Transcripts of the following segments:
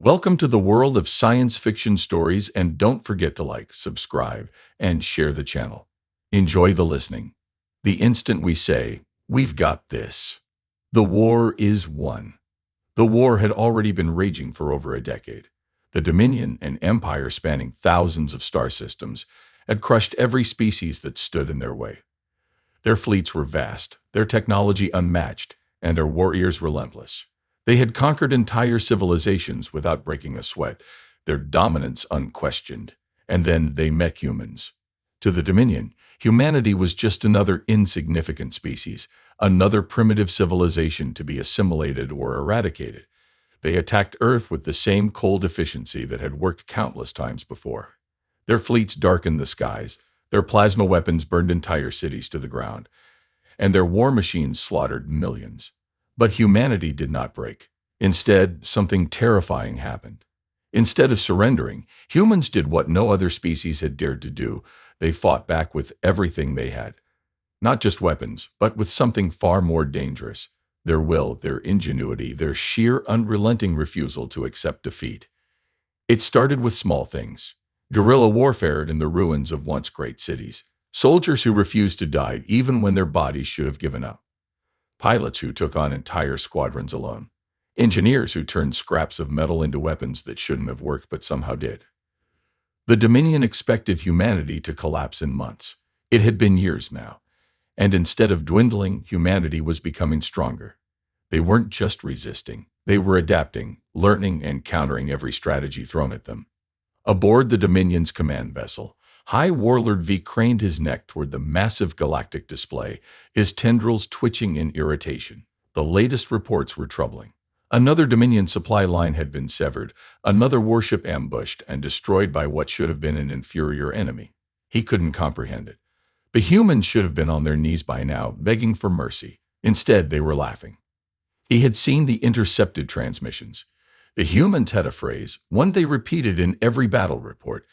Welcome to the world of science fiction stories, and don't forget to like, subscribe, and share the channel. Enjoy the listening. The instant we say, "We've got this," the war is won. The war had already been raging for over a decade. The Dominion, an empire spanning thousands of star systems, had crushed every species that stood in their way. Their fleets were vast, their technology unmatched, and their warriors relentless. They had conquered entire civilizations without breaking a sweat, their dominance unquestioned. And then they met humans. To the Dominion, humanity was just another insignificant species, another primitive civilization to be assimilated or eradicated. They attacked Earth with the same cold efficiency that had worked countless times before. Their fleets darkened the skies, their plasma weapons burned entire cities to the ground, and their war machines slaughtered millions. But humanity did not break. Instead, something terrifying happened. Instead of surrendering, humans did what no other species had dared to do. They fought back with everything they had. Not just weapons, but with something far more dangerous: their will, their ingenuity, their sheer unrelenting refusal to accept defeat. It started with small things. Guerrilla warfare in the ruins of once great cities. Soldiers who refused to die even when their bodies should have given up. Pilots who took on entire squadrons alone. Engineers who turned scraps of metal into weapons that shouldn't have worked but somehow did. The Dominion expected humanity to collapse in months. It had been years now. And instead of dwindling, humanity was becoming stronger. They weren't just resisting. They were adapting, learning, and countering every strategy thrown at them. Aboard the Dominion's command vessel, High Warlord V craned his neck toward the massive galactic display, his tendrils twitching in irritation. The latest reports were troubling. Another Dominion supply line had been severed, another warship ambushed and destroyed by what should have been an inferior enemy. He couldn't comprehend it. The humans should have been on their knees by now, begging for mercy. Instead, they were laughing. He had seen the intercepted transmissions. The humans had a phrase, one they repeated in every battle report.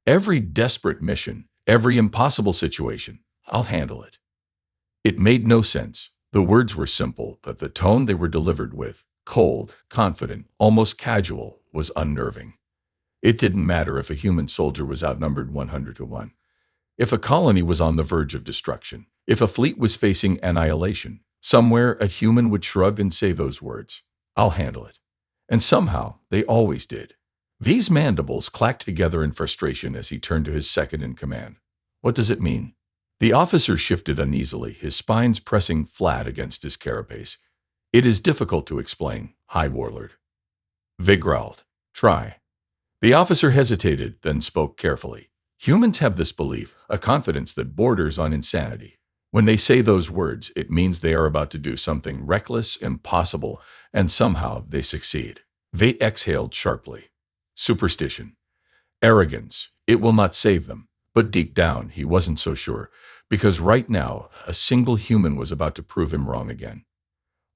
Every desperate mission, every impossible situation, "I'll handle it." It made no sense. The words were simple, but the tone they were delivered with, cold, confident, almost casual, was unnerving. It didn't matter if a human soldier was outnumbered 100 to 1. If a colony was on the verge of destruction, if a fleet was facing annihilation, somewhere a human would shrug and say those words, "I'll handle it." And somehow, they always did. These mandibles clacked together in frustration as he turned to his second in command. "What does it mean?" The officer shifted uneasily, his spines pressing flat against his carapace. "It is difficult to explain, High Warlord." Vig growled. "Try." The officer hesitated, then spoke carefully. Humans have this belief, a confidence that borders on insanity. When they say those words, it means they are about to do something reckless, impossible, and somehow they succeed. They exhaled sharply. Superstition. Arrogance. It will not save them. But deep down, he wasn't so sure, because right now, a single human was about to prove him wrong again.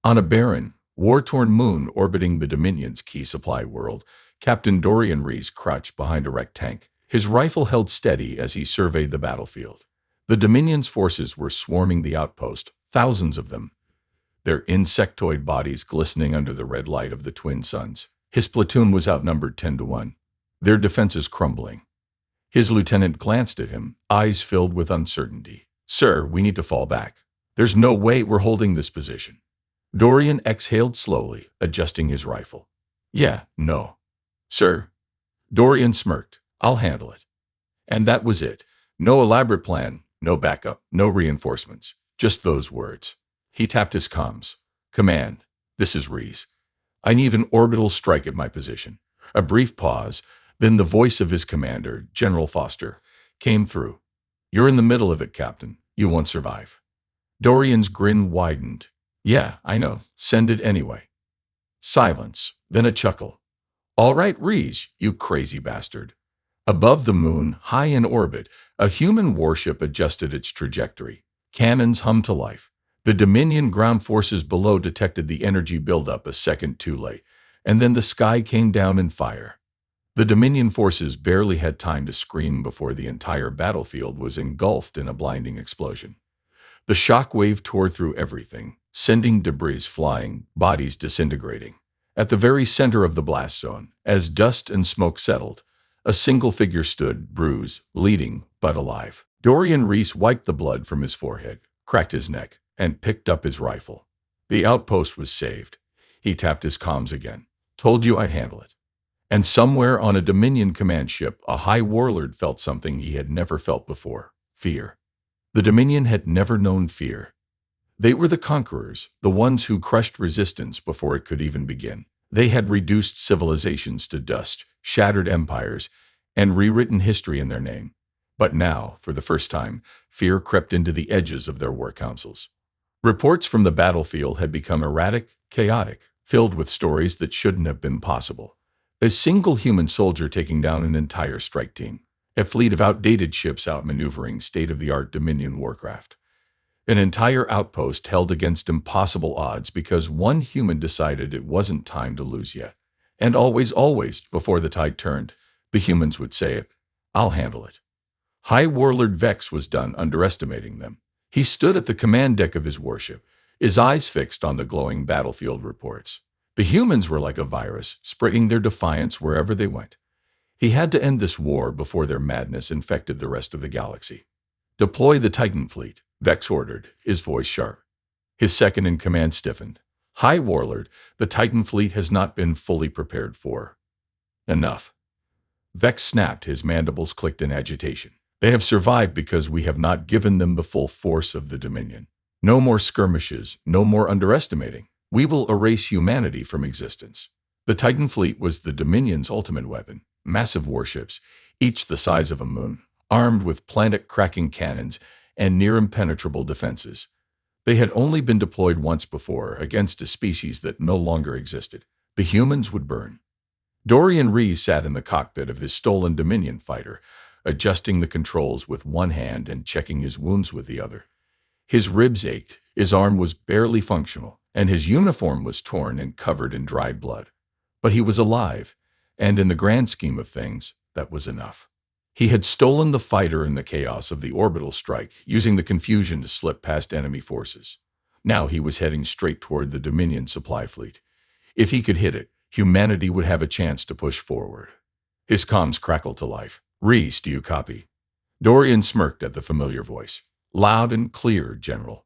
On a barren, war-torn moon orbiting the Dominion's key supply world, Captain Dorian Rees crouched behind a wrecked tank, his rifle held steady as he surveyed the battlefield. The Dominion's forces were swarming the outpost, thousands of them, their insectoid bodies glistening under the red light of the twin suns. His platoon was outnumbered 10 to 1, their defenses crumbling. His lieutenant glanced at him, eyes filled with uncertainty. "Sir, we need to fall back. There's no way we're holding this position." Dorian exhaled slowly, adjusting his rifle. "Yeah, no. Sir." Dorian smirked. "I'll handle it." And that was it. No elaborate plan, no backup, no reinforcements. Just those words. He tapped his comms. "Command, this is Rees. I need an orbital strike at my position." A brief pause, then the voice of his commander, General Foster, came through. "You're in the middle of it, Captain. You won't survive." Dorian's grin widened. "Yeah, I know. Send it anyway." Silence, then a chuckle. "All right, Rees, you crazy bastard." Above the moon, high in orbit, a human warship adjusted its trajectory. Cannons hummed to life. The Dominion ground forces below detected the energy buildup a second too late, and then the sky came down in fire. The Dominion forces barely had time to scream before the entire battlefield was engulfed in a blinding explosion. The shock wave tore through everything, sending debris flying, bodies disintegrating. At the very center of the blast zone, As dust and smoke settled, a single figure stood, bruised, bleeding, but alive. Dorian Reese wiped the blood from his forehead, cracked his neck, and picked up his rifle. The outpost was saved. He tapped his comms again. Told you I'd handle it. And somewhere on a Dominion command ship, a high warlord felt something he had never felt before: fear. The Dominion had never known fear. They were the conquerors, the ones who crushed resistance before it could even begin. They had reduced civilizations to dust, shattered empires, and rewritten history in their name. But now, for the first time, fear crept into the edges of their war councils. Reports from the battlefield had become erratic, chaotic, filled with stories that shouldn't have been possible. A single human soldier taking down an entire strike team. A fleet of outdated ships outmaneuvering state-of-the-art Dominion warcraft. An entire outpost held against impossible odds because one human decided it wasn't time to lose yet. And always, before the tide turned, the humans would say it. I'll handle it. High Warlord Vex was done underestimating them. He stood at the command deck of his warship, his eyes fixed on the glowing battlefield reports. The humans were like a virus, spreading their defiance wherever they went. He had to end this war before their madness infected the rest of the galaxy. Deploy the Titan fleet, Vex ordered, his voice sharp. His second-in-command stiffened. High Warlord, the Titan fleet has not been fully prepared for. Enough. Vex snapped, his mandibles clicked in agitation. They have survived because we have not given them the full force of the Dominion. No more skirmishes, no more underestimating. We will erase humanity from existence. The Titan fleet was the Dominion's ultimate weapon. Massive warships, each the size of a moon, armed with planet-cracking cannons and near-impenetrable defenses. They had only been deployed once before against a species that no longer existed. The humans would burn. Dorian Reese sat in the cockpit of his stolen Dominion fighter, adjusting the controls with one hand and checking his wounds with the other. His ribs ached, his arm was barely functional, and his uniform was torn and covered in dried blood. But he was alive, and in the grand scheme of things, that was enough. He had stolen the fighter in the chaos of the orbital strike, using the confusion to slip past enemy forces. Now he was heading straight toward the Dominion supply fleet. If he could hit it, humanity would have a chance to push forward. His comms crackled to life. Reese, do you copy? Dorian smirked at the familiar voice. Loud and clear, General.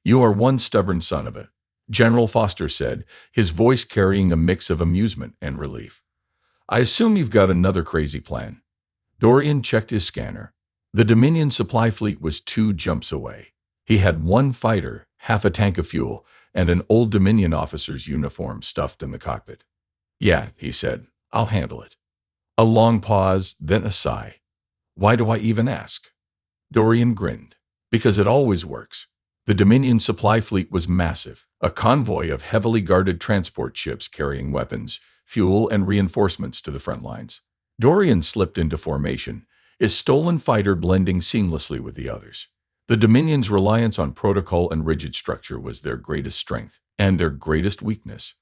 You are one stubborn son of a... General Foster said, his voice carrying a mix of amusement and relief. I assume you've got another crazy plan. Dorian checked his scanner. The Dominion supply fleet was 2 jumps away. He had 1 fighter, half a tank of fuel, and an old Dominion officer's uniform stuffed in the cockpit. Yeah, he said, I'll handle it. A long pause, then a sigh. Why do I even ask? Dorian grinned. Because it always works. The Dominion supply fleet was massive, a convoy of heavily guarded transport ships carrying weapons, fuel, and reinforcements to the front lines. Dorian slipped into formation, his stolen fighter blending seamlessly with the others. The Dominion's reliance on protocol and rigid structure was their greatest strength, and their greatest weakness.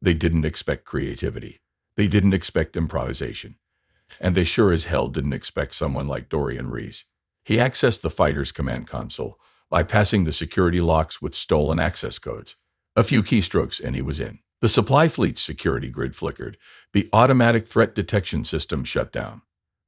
They didn't expect creativity. They didn't expect improvisation. And they sure as hell didn't expect someone like Dorian Reese. He accessed the fighter's command console, bypassing the security locks with stolen access codes. A few keystrokes and he was in. The supply fleet's security grid flickered. The automatic threat detection system shut down.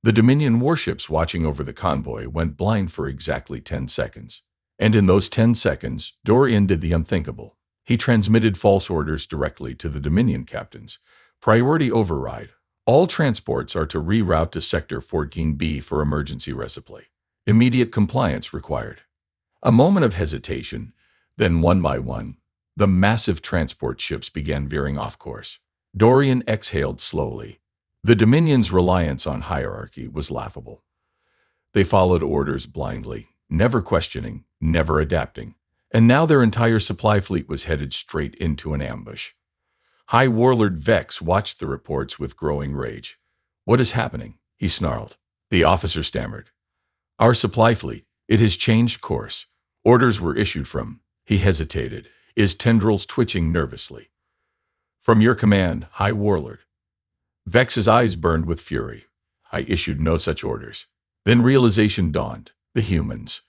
The Dominion warships watching over the convoy went blind for exactly 10 seconds. And in those 10 seconds, Dorian did the unthinkable. He transmitted false orders directly to the Dominion captains. Priority override. All transports are to reroute to Sector 14B for emergency resupply. Immediate compliance required. A moment of hesitation, then one by one, the massive transport ships began veering off course. Dorian exhaled slowly. The Dominion's reliance on hierarchy was laughable. They followed orders blindly, never questioning, never adapting. And now their entire supply fleet was headed straight into an ambush. High Warlord Vex watched the reports with growing rage. What is happening? He snarled. The officer stammered. Our supply fleet, it has changed course. Orders were issued from... He hesitated, his tendrils twitching nervously. From your command, High Warlord. Vex's eyes burned with fury. I issued no such orders. Then realization dawned. The humans.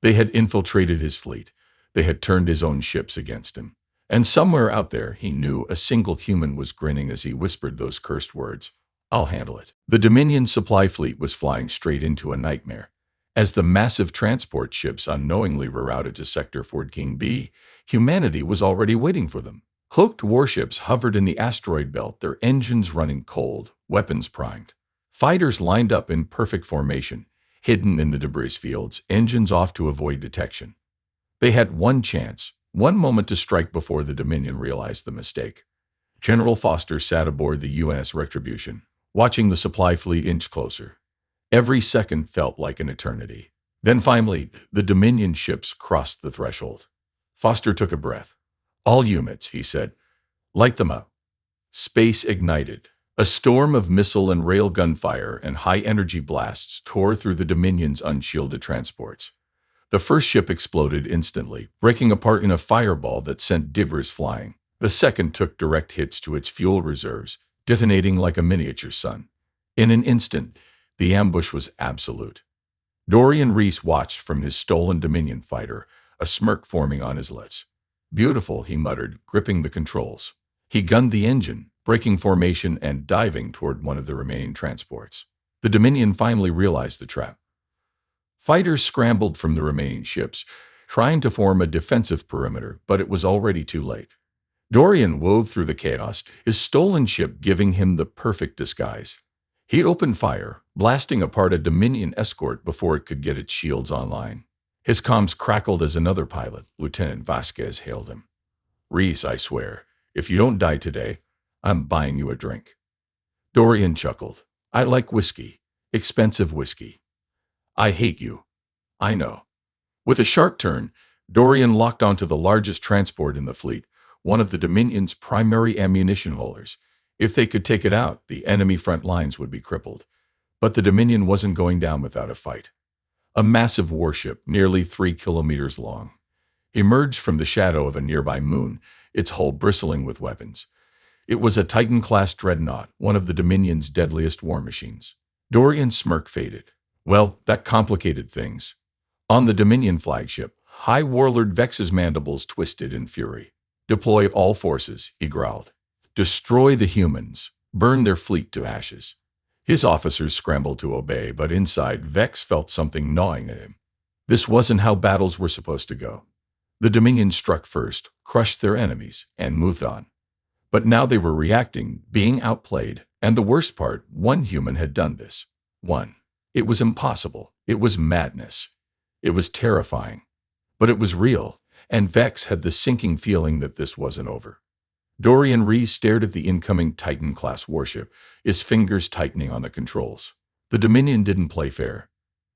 They had infiltrated his fleet. They had turned his own ships against him. And somewhere out there, he knew a single human was grinning as he whispered those cursed words. I'll handle it. The Dominion supply fleet was flying straight into a nightmare. As the massive transport ships unknowingly rerouted to Sector 14B, humanity was already waiting for them. Cloaked warships hovered in the asteroid belt, their engines running cold, weapons primed. Fighters lined up in perfect formation, hidden in the debris fields, engines off to avoid detection. They had one chance, one moment to strike before the Dominion realized the mistake. General Foster sat aboard the UNS Retribution, watching the supply fleet inch closer. Every second felt like an eternity. Then finally, the Dominion ships crossed the threshold. Foster took a breath. All units, he said, light them up. Space ignited. A storm of missile and railgun fire and high-energy blasts tore through the Dominion's unshielded transports. The first ship exploded instantly, breaking apart in a fireball that sent debris flying. The second took direct hits to its fuel reserves, detonating like a miniature sun. In an instant, the ambush was absolute. Dorian Reese watched from his stolen Dominion fighter, a smirk forming on his lips. Beautiful, he muttered, gripping the controls. He gunned the engine, breaking formation and diving toward one of the remaining transports. The Dominion finally realized the trap. Fighters scrambled from the remaining ships, trying to form a defensive perimeter, but it was already too late. Dorian wove through the chaos, his stolen ship giving him the perfect disguise. He opened fire, blasting apart a Dominion escort before it could get its shields online. His comms crackled as another pilot, Lieutenant Vasquez, hailed him. Reese, I swear, if you don't die today, I'm buying you a drink. Dorian chuckled. I like whiskey. Expensive whiskey. I hate you. I know. With a sharp turn, Dorian locked onto the largest transport in the fleet, one of the Dominion's primary ammunition haulers. If they could take it out, the enemy front lines would be crippled. But the Dominion wasn't going down without a fight. A massive warship, nearly 3 kilometers long, emerged from the shadow of a nearby moon, its hull bristling with weapons. It was a Titan-class dreadnought, one of the Dominion's deadliest war machines. Dorian's smirk faded. Well, that complicated things. On the Dominion flagship, High Warlord Vex's mandibles twisted in fury. Deploy all forces, he growled. Destroy the humans. Burn their fleet to ashes. His officers scrambled to obey, but inside, Vex felt something gnawing at him. This wasn't how battles were supposed to go. The Dominion struck first, crushed their enemies, and moved on. But now they were reacting, being outplayed, and the worst part, one human had done this. One. It was impossible. It was madness. It was terrifying. But it was real, and Vex had the sinking feeling that this wasn't over. Dorian Reese stared at the incoming Titan-class warship, his fingers tightening on the controls. The Dominion didn't play fair.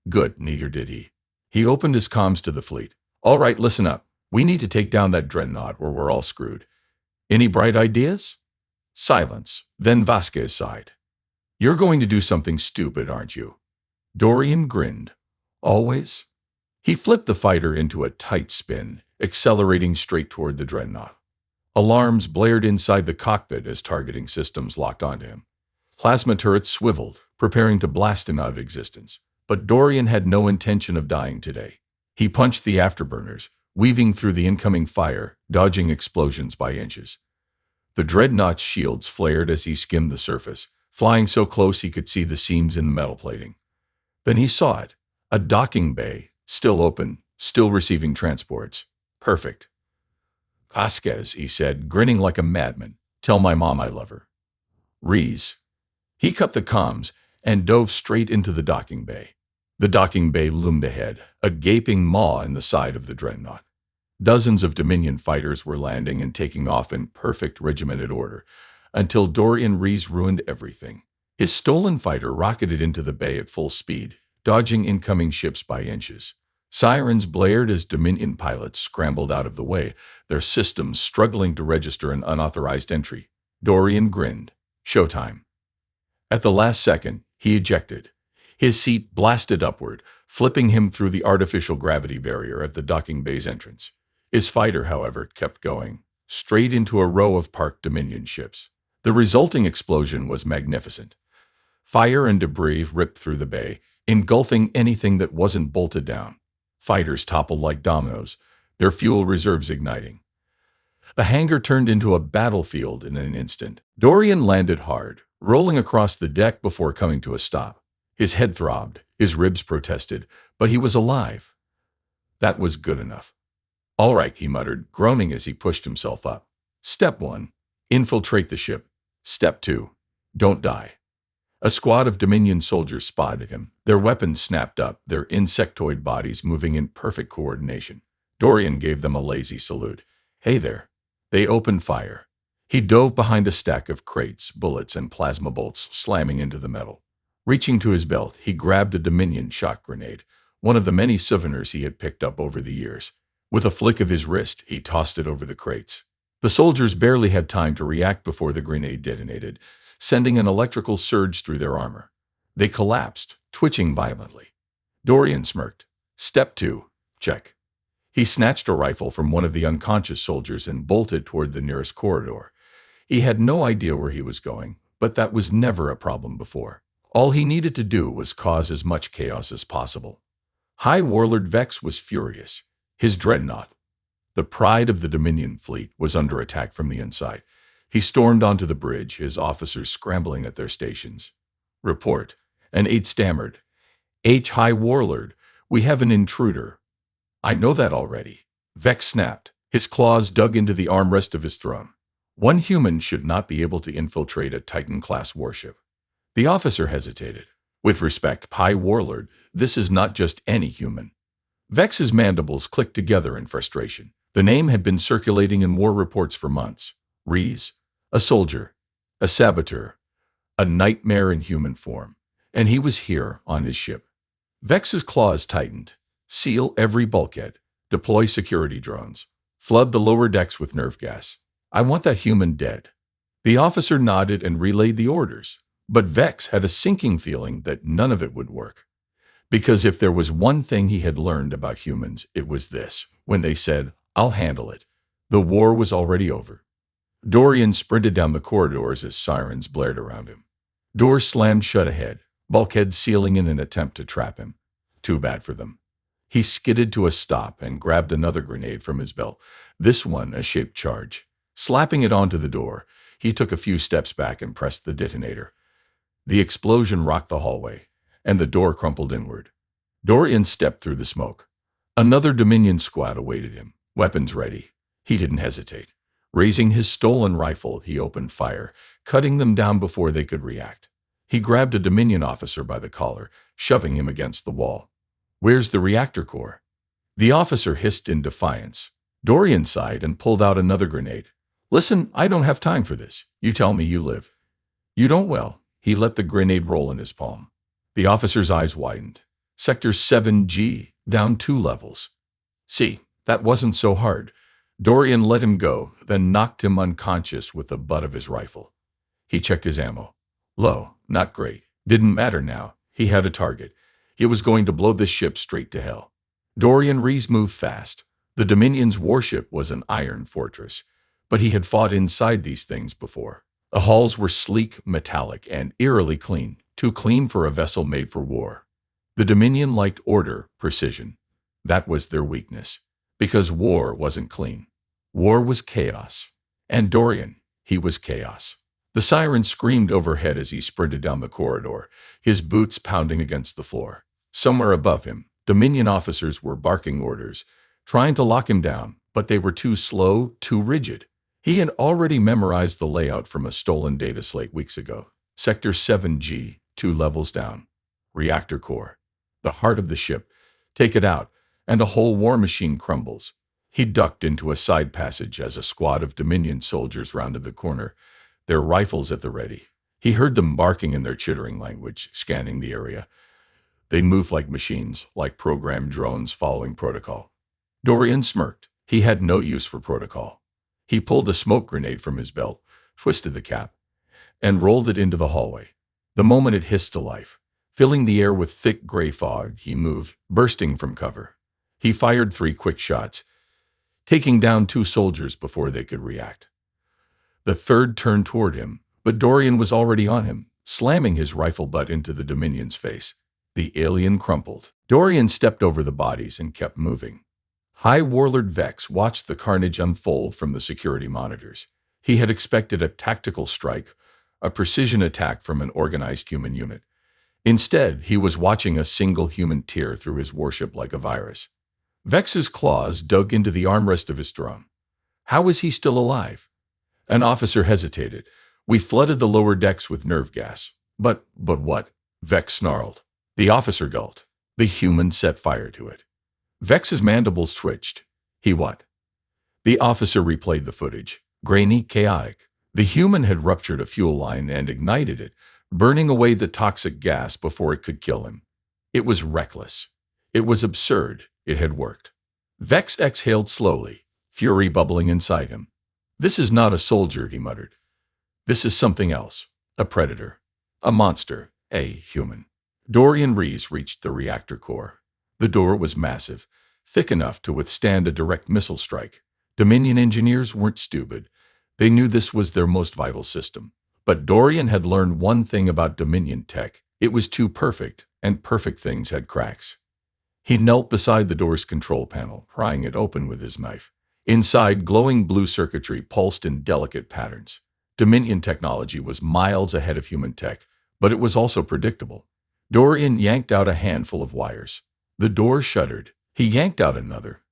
Good, neither did he. He opened his comms to the fleet. All right, listen up. We need to take down that dreadnought or we're all screwed. Any bright ideas? Silence. Then Vasquez sighed. You're going to do something stupid, aren't you? Dorian grinned. Always? He flipped the fighter into a tight spin, accelerating straight toward the dreadnought. Alarms blared inside the cockpit as targeting systems locked onto him. Plasma turrets swiveled, preparing to blast him out of existence. But Dorian had no intention of dying today. He punched the afterburners, weaving through the incoming fire, dodging explosions by inches. The dreadnought's shields flared as he skimmed the surface, flying so close he could see the seams in the metal plating. Then he saw it. A docking bay, still open, still receiving transports. Perfect. Vasquez, he said, grinning like a madman. Tell my mom I love her. Reese. He cut the comms and dove straight into the docking bay. The docking bay loomed ahead, a gaping maw in the side of the dreadnought. Dozens of Dominion fighters were landing and taking off in perfect regimented order, until Dorian Reese ruined everything. His stolen fighter rocketed into the bay at full speed, dodging incoming ships by inches. Sirens blared as Dominion pilots scrambled out of the way, their systems struggling to register an unauthorized entry. Dorian grinned. Showtime. At the last second, he ejected. His seat blasted upward, flipping him through the artificial gravity barrier at the docking bay's entrance. His fighter, however, kept going, straight into a row of parked Dominion ships. The resulting explosion was magnificent. Fire and debris ripped through the bay, engulfing anything that wasn't bolted down. Fighters toppled like dominoes, their fuel reserves igniting. The hangar turned into a battlefield in an instant. Dorian landed hard, rolling across the deck before coming to a stop. His head throbbed, his ribs protested, but he was alive. That was good enough. All right, he muttered, groaning as he pushed himself up. Step 1. Infiltrate the ship. Step 2. Don't die. A squad of Dominion soldiers spotted him, their weapons snapped up, their insectoid bodies moving in perfect coordination. Dorian gave them a lazy salute. Hey there. They opened fire. He dove behind a stack of crates, bullets, and plasma bolts slamming into the metal. Reaching to his belt, he grabbed a Dominion shock grenade, one of the many souvenirs he had picked up over the years. With a flick of his wrist, he tossed it over the crates. The soldiers barely had time to react before the grenade detonated, sending an electrical surge through their armor. They collapsed, twitching violently. Dorian smirked. Step 2. Check. He snatched a rifle from one of the unconscious soldiers and bolted toward the nearest corridor. He had no idea where he was going, but that was never a problem before. All he needed to do was cause as much chaos as possible. High Warlord Vex was furious. His dreadnought, the pride of the Dominion fleet, was under attack from the inside. He stormed onto the bridge, his officers scrambling at their stations. Report. An aide stammered. High Warlord, we have an intruder. I know that already. Vex snapped. His claws dug into the armrest of his throne. One human should not be able to infiltrate a Titan-class warship. The officer hesitated. With respect, High Warlord, this is not just any human. Vex's mandibles clicked together in frustration. The name had been circulating in war reports for months. Rees, a soldier, a saboteur, a nightmare in human form. And he was here on his ship. Vex's claws tightened. Seal every bulkhead. Deploy security drones. Flood the lower decks with nerve gas. I want that human dead. The officer nodded and relayed the orders. But Vex had a sinking feeling that none of it would work. Because if there was one thing he had learned about humans, it was this. When they said, I'll handle it, the war was already over. Dorian sprinted down the corridors as sirens blared around him. Doors slammed shut ahead, bulkheads sealing in an attempt to trap him. Too bad for them. He skidded to a stop and grabbed another grenade from his belt, this one a shaped charge. Slapping it onto the door, he took a few steps back and pressed the detonator. The explosion rocked the hallway, and the door crumpled inward. Dorian stepped through the smoke. Another Dominion squad awaited him, weapons ready. He didn't hesitate. Raising his stolen rifle, he opened fire, cutting them down before they could react. He grabbed a Dominion officer by the collar, shoving him against the wall. Where's the reactor core? The officer hissed in defiance. Dorian sighed and pulled out another grenade. Listen, I don't have time for this. You tell me you live. You don't well. He let the grenade roll in his palm. The officer's eyes widened. Sector 7G, down 2 levels. See, that wasn't so hard. Dorian let him go, then knocked him unconscious with the butt of his rifle. He checked his ammo. Low, not great. Didn't matter now. He had a target. He was going to blow this ship straight to hell. Dorian Rees moved fast. The Dominion's warship was an iron fortress, but he had fought inside these things before. The hulls were sleek, metallic, and eerily clean, too clean for a vessel made for war. The Dominion liked order, precision. That was their weakness, because war wasn't clean. War was chaos. And Dorian, he was chaos. The siren screamed overhead as he sprinted down the corridor, his boots pounding against the floor. Somewhere above him, Dominion officers were barking orders, trying to lock him down, but they were too slow, too rigid. He had already memorized the layout from a stolen data slate weeks ago. Sector 7G, 2 levels down. Reactor core. The heart of the ship. Take it out, and a whole war machine crumbles. He ducked into a side passage as a squad of Dominion soldiers rounded the corner, their rifles at the ready. He heard them barking in their chittering language, scanning the area. They moved like machines, like programmed drones following protocol. Dorian smirked. He had no use for protocol. He pulled a smoke grenade from his belt, twisted the cap, and rolled it into the hallway. The moment it hissed to life, filling the air with thick gray fog, he moved, bursting from cover. He fired 3 quick shots, taking down 2 soldiers before they could react. The third turned toward him, but Dorian was already on him, slamming his rifle butt into the Dominion's face. The alien crumpled. Dorian stepped over the bodies and kept moving. High Warlord Vex watched the carnage unfold from the security monitors. He had expected a tactical strike, a precision attack from an organized human unit. Instead, he was watching a single human tear through his warship like a virus. Vex's claws dug into the armrest of his throne. How was he still alive? An officer hesitated. We flooded the lower decks with nerve gas. But what? Vex snarled. The officer gulped. The human set fire to it. Vex's mandibles twitched. He what? The officer replayed the footage. Grainy, chaotic. The human had ruptured a fuel line and ignited it, burning away the toxic gas before it could kill him. It was reckless. It was absurd. It had worked. Vex exhaled slowly, fury bubbling inside him. This is not a soldier, he muttered. This is something else. A predator. A monster. A human. Dorian Rees reached the reactor core. The door was massive, thick enough to withstand a direct missile strike. Dominion engineers weren't stupid. They knew this was their most vital system. But Dorian had learned one thing about Dominion tech. It was too perfect, and perfect things had cracks. He knelt beside the door's control panel, prying it open with his knife. Inside, glowing blue circuitry pulsed in delicate patterns. Dominion technology was miles ahead of human tech, but it was also predictable. Dorian yanked out a handful of wires. The door shuddered. He yanked out another.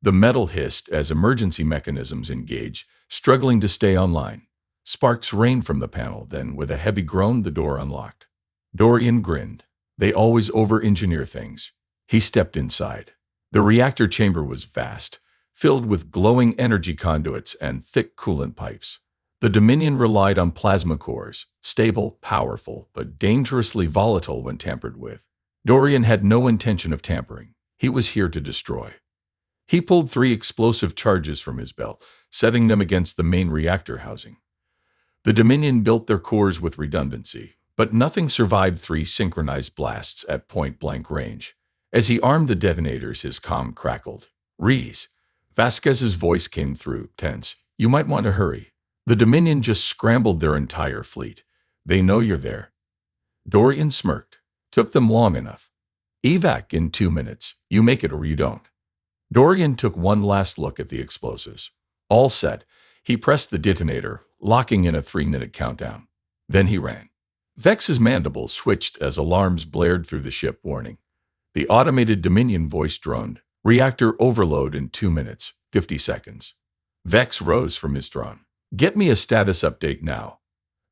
The metal hissed as emergency mechanisms engaged, struggling to stay online. Sparks rained from the panel, then, with a heavy groan, the door unlocked. Dorian grinned. They always over-engineer things. He stepped inside. The reactor chamber was vast, filled with glowing energy conduits and thick coolant pipes. The Dominion relied on plasma cores, stable, powerful, but dangerously volatile when tampered with. Dorian had no intention of tampering. He was here to destroy. He pulled 3 explosive charges from his belt, setting them against the main reactor housing. The Dominion built their cores with redundancy, but nothing survived 3 synchronized blasts at point-blank range. As he armed the detonators, his comm crackled. Rees. Vasquez's voice came through, tense. You might want to hurry. The Dominion just scrambled their entire fleet. They know you're there. Dorian smirked. Took them long enough. Evac in 2 minutes. You make it or you don't. Dorian took one last look at the explosives. All set. He pressed the detonator, locking in a 3-minute countdown. Then he ran. Vex's mandibles switched as alarms blared through the ship, warning. The automated Dominion voice droned. Reactor overload in 2 minutes, 50 seconds. Vex rose from his throne. Get me a status update now.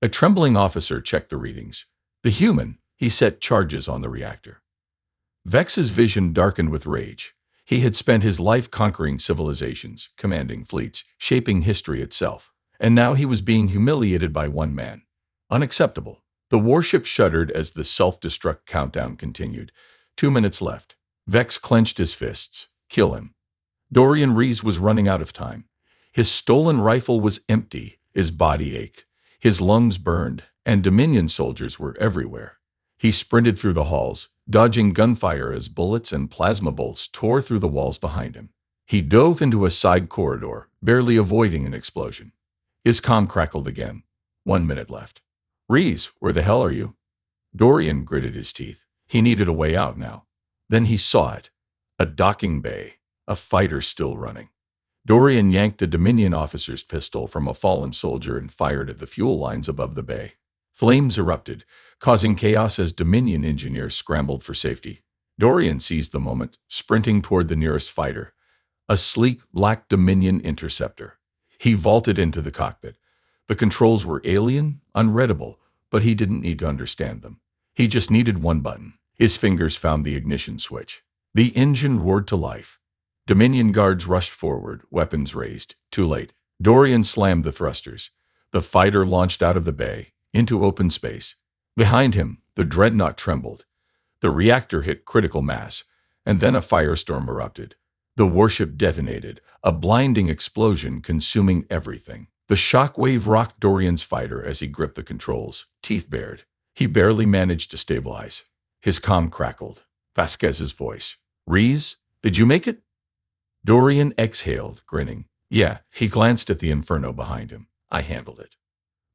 A trembling officer checked the readings. The human, he set charges on the reactor. Vex's vision darkened with rage. He had spent his life conquering civilizations, commanding fleets, shaping history itself. And now he was being humiliated by one man. Unacceptable. The warship shuddered as the self-destruct countdown continued. 2 minutes left. Vex clenched his fists. Kill him. Dorian Rees was running out of time. His stolen rifle was empty. His body ached. His lungs burned, and Dominion soldiers were everywhere. He sprinted through the halls, dodging gunfire as bullets and plasma bolts tore through the walls behind him. He dove into a side corridor, barely avoiding an explosion. His comm crackled again. 1 minute left. Rees, where the hell are you? Dorian gritted his teeth. He needed a way out now. Then he saw it. A docking bay. A fighter still running. Dorian yanked a Dominion officer's pistol from a fallen soldier and fired at the fuel lines above the bay. Flames erupted, causing chaos as Dominion engineers scrambled for safety. Dorian seized the moment, sprinting toward the nearest fighter. A sleek, black Dominion interceptor. He vaulted into the cockpit. The controls were alien, unreadable, but he didn't need to understand them. He just needed one button. His fingers found the ignition switch. The engine roared to life. Dominion guards rushed forward, weapons raised. Too late. Dorian slammed the thrusters. The fighter launched out of the bay, into open space. Behind him, the dreadnought trembled. The reactor hit critical mass, and then a firestorm erupted. The warship detonated, a blinding explosion consuming everything. The shockwave rocked Dorian's fighter as he gripped the controls, teeth bared. He barely managed to stabilize. His comm crackled. Vasquez's voice. Rees, did you make it? Dorian exhaled, grinning. Yeah, he glanced at the inferno behind him. I handled it.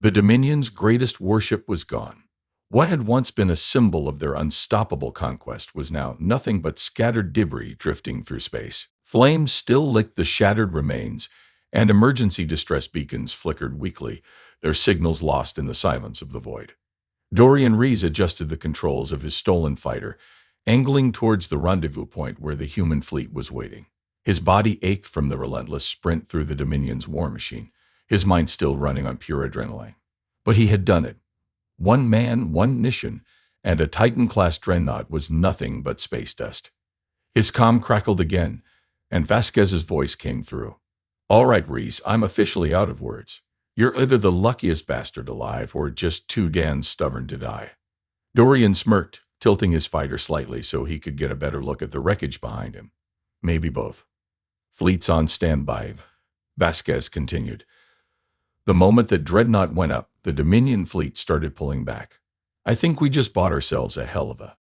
The Dominion's greatest warship was gone. What had once been a symbol of their unstoppable conquest was now nothing but scattered debris drifting through space. Flames still licked the shattered remains, and emergency distress beacons flickered weakly, their signals lost in the silence of the void. Dorian Rees adjusted the controls of his stolen fighter, angling towards the rendezvous point where the human fleet was waiting. His body ached from the relentless sprint through the Dominion's war machine, his mind still running on pure adrenaline. But he had done it. One man, one mission, and a Titan-class dreadnought was nothing but space dust. His comm crackled again, and Vasquez's voice came through. "All right, Reese, I'm officially out of words. You're either the luckiest bastard alive or just too damn stubborn to die." Dorian smirked, tilting his fighter slightly so he could get a better look at the wreckage behind him. "Maybe both." "Fleet's on standby," Vasquez continued. "The moment that dreadnought went up, the Dominion fleet started pulling back. I think we just bought ourselves a hell of a